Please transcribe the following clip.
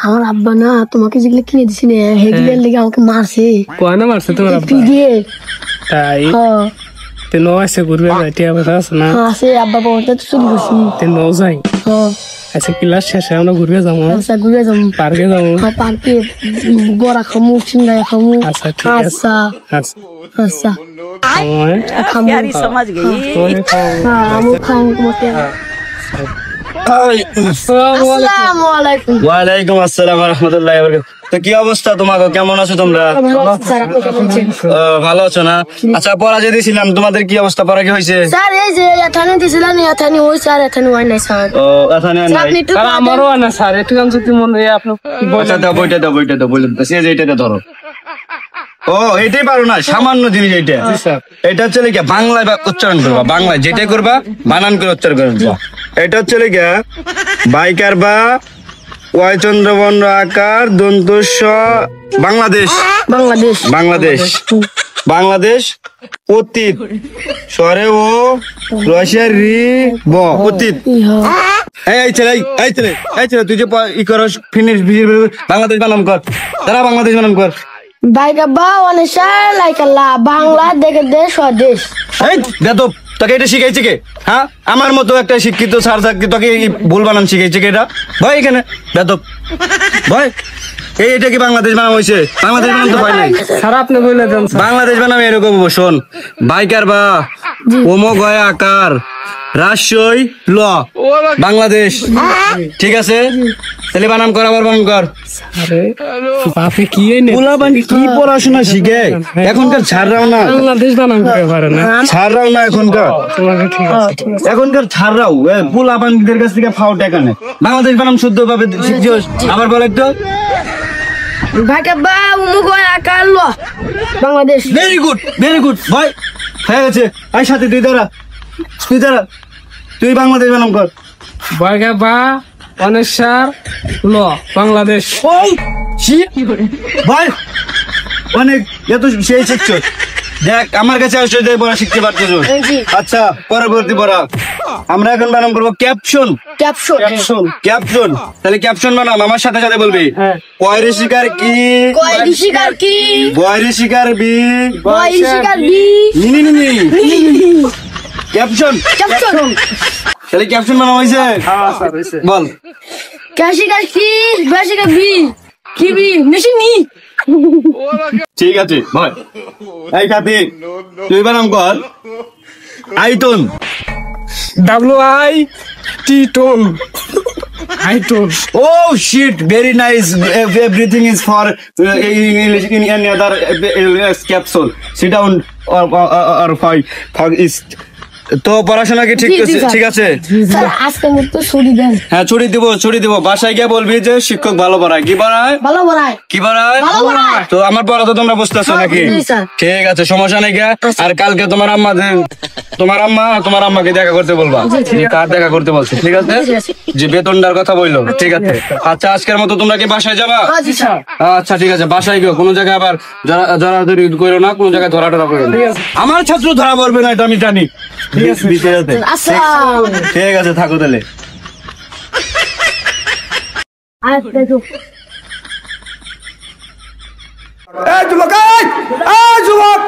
আমার আব্বা না তোমাকে যেগুলো কিনে দিছি না সেগুলোর লেগে আমাকে মারছে। কোয়ানা মারছে তোমার আব্বা? তাই তেন আছে ঘুরবে যাইতে আবার আছে না? আছে আব্বা বলতে তো শুরু করছি। তেন যাই আচ্ছা ক্লাস শেষে আমরা ঘুরবে যাবো। আচ্ছা ঘুরে যাবো, পার্কে যাবো। পার্কে বড়া খামু, সিঙ্গাই খামু। আচ্ছা ঠিক আছে। আচ্ছা আচ্ছা আচ্ছা খামু। আমি খামু তোমাকে। আসসালামু আলাইকুম। ওয়ালাইকুম আসসালাম ওয়া রাহমাতুল্লাহি ওয়া বারাকাতুহু। তো কি অবস্থা তোমাকে, কেমন আছো তোমরা? ভালো আছো না? আচ্ছা পড়া যে দিছিলাম তোমাদের কি অবস্থা, পড়া কি হয়েছে? স্যার এই যে এখানে দিছিলেন এখানে ওই স্যার এখানে ওই নাই স্যার। ও এখানে নাই। আর আমারও না স্যার, একটু গান যদি মনে হয় আপনি আচ্ছা দাও বইটা বললাম তো সেই যে এটা ধরো। ও এটাই পারো না, সামান্য জিনিস এইটা। এটা হচ্ছে কি বাংলায় উচ্চারণ করবা, বাংলায় যেটাই করবা বানান করে উচ্চারণ করবা। এটা হচ্ছে কি বাইকার বা ওয়াই চন্দ্রবর্ণ আকার দন্তস্ব বাংলাদেশ। বাংলাদেশ বাংলাদেশ বাংলাদেশ অতীত সরে ও রশিয়ার রি ব অতীত। এই ছেলে তুই যে ই করো ফিনিশ বাংলাদেশ বানান কর, তারা বাংলাদেশ বানান কর। বাইকাবা অনেশা লাইকাল্লা বাংলা দেখে দেশ স্বদেশ। এই দেখো তোকে এটা শিখাইছে কে? হ্যাঁ আমার মতো একটা শিক্ষিত স্যার থাকতে তোকে ভুল বানান শিখাইছে কে? এটা ভয় এখানে বেদব ভয়। এটা কি বাংলাদেশ বানানো হয়েছে? বাংলাদেশ বানান তো হয় নাই স্যার, আপনি বলে দেন। বাংলাদেশ বানাম এরকম শোন, বাইকার বা ওমো গয় আকার রাজশই ল বাংলাদেশ। ঠিক আছে তাহলে বানান কর, আবার বানান কর। বাপে কি কি পড়াশোনা শিখে এখনকার ছাড়রাও না, বাংলাদেশ বানান করে পারে না। ছাড়রাও না এখনকার, এখনকার ছাড়রাও পোলাপানদের কাছ থেকে ফাও টাকা নেয়। বাংলাদেশ বানাম শুদ্ধ ভাবে শিখছিস, আবার বল একটু। বাইকাবা উমুগয় আকার ল বাংলাদেশ। ভেরি গুড ভাই, হয়ে গেছে। আই সাথে তুই দাঁড়া, তুই বাংলাদেশ বানাম কর। বাইকা বা অনেশার ল বাংলাদেশ। ভাই অনেক এত সেই শিখছো, দেখ আমার কাছে আসছে পড়া শিখতে পারতেছো। আচ্ছা পরবর্তী পড়া আমরা এখন বানাম করবো ক্যাপশন। ক্যাপশন তাহলে ক্যাপশন বানাম আমার সাথে সাথে বলবি। কয়রে শিকার কি, বয়রে শিকার বি, ক্যাপশন তাহলে ক্যাপশন বানাম হয়েছে। বল ক্যাশিকার কি বেশিকার বি কি বি মেশিনি। ঠিক আছে ভাই, এই খাতি তুই বানাম কর আইটন। WIT আইটন। Oh shit, very nice. Everything is for English in any other capsule. Sit down or five is. তো পড়াশোনা কি ঠিক আছে? স্যার আজকে মুক্ত ছুটি দেন। হ্যাঁ ছুটি দিব। বাসায় গিয়ে বলবি যে শিক্ষক ভালো পড়ায়। কি পড়ায়? কি পড়ায়? তো আমার পড়া তো তোমরা বুঝতেছো নাকি? ঠিক আছে সমস্যা নেই। আর কালকে তোমার আম্মাকে দেখা করতে বলবা। কার দেখা করতে বলছো? ঠিক আছে যে বেতনটার কথা বললো। ঠিক আছে আচ্ছা আজকের মতো তোমরা কি বাসায় যাবা? আচ্ছা ঠিক আছে বাসায় গিয়ে কোনো জায়গায় আবার জড়াজড়ি করো না, কোনো জায়গায় ধরা করো না। আমার ছাত্র ধরা পড়বে না এটা আমি জানি। ঠিক আছে থাকো তাহলে। যুবক